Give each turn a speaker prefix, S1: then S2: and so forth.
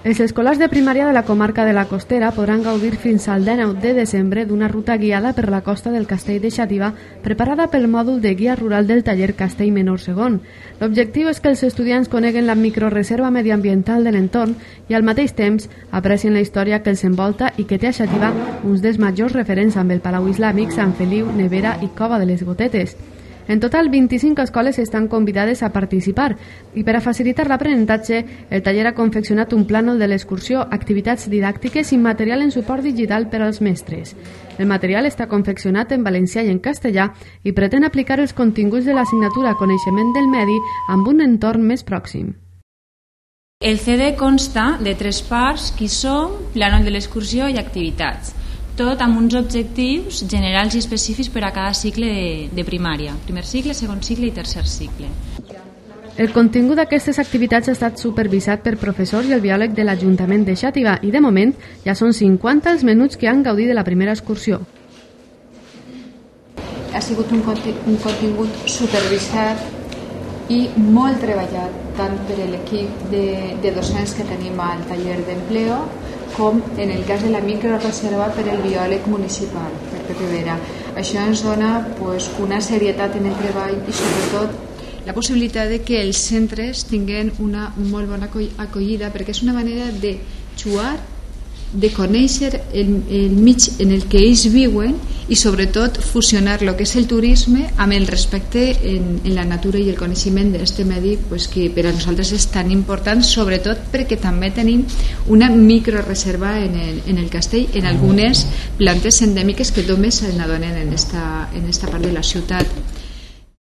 S1: Els escolars de primària de la comarca de la Costera podran gaudir fins al 19 de desembre d'una ruta guiada per la costa del Castell de Xàtiva preparada pel mòdul de guia rural del taller Castell Menor II. L'objectiu és que els estudiants coneguen la microreserva mediambiental de l'entorn i al mateix temps aprecien la història que els envolta i que té a Xàtiva uns dels majors referents amb el Palau Islàmic, Sant Feliu, Nevera i Cova de les Gotetes. En total, 25 escoles estan convidades a participar i per a facilitar l'aprenentatge, el taller ha confeccionat un plànol de l'excursió, activitats didàctiques i material en suport digital per als mestres. El material està confeccionat en valencià i en castellà i pretén aplicar els continguts de l'assignatura Coneixement del Medi amb un entorn més pròxim.
S2: El CD consta de 3 parts, qui som, plànol de l'excursió i activitats. Tot amb uns objectius generals i específics per a cada cicle de primària, primer cicle, segon cicle i tercer cicle.
S1: El contingut d'aquestes activitats ha estat supervisat per professors i el biòleg de l'Ajuntament de Xàtiva i, de moment, ja són 50 els menuts que han gaudit de la primera excursió.
S3: Ha sigut un contingut supervisat i molt treballat, tant per l'equip de docents que tenim al taller d'empleo com en el cas de la microreserva per el biòleg municipal, per Pepe Vera. Això ens dona una serietat en el treball i sobretot la possibilitat de que els centres tinguin una molt bona acollida, perquè és una manera de jugar, de conèixer el mig en el que ells viuen i sobretot fusionar el que és el turisme amb el respecte en la natura i el coneixement d'aquest medi que per a nosaltres és tan important, sobretot perquè també tenim una microreserva en el castell, en algunes plantes endèmiques que només se n'adonen en esta part de la ciutat.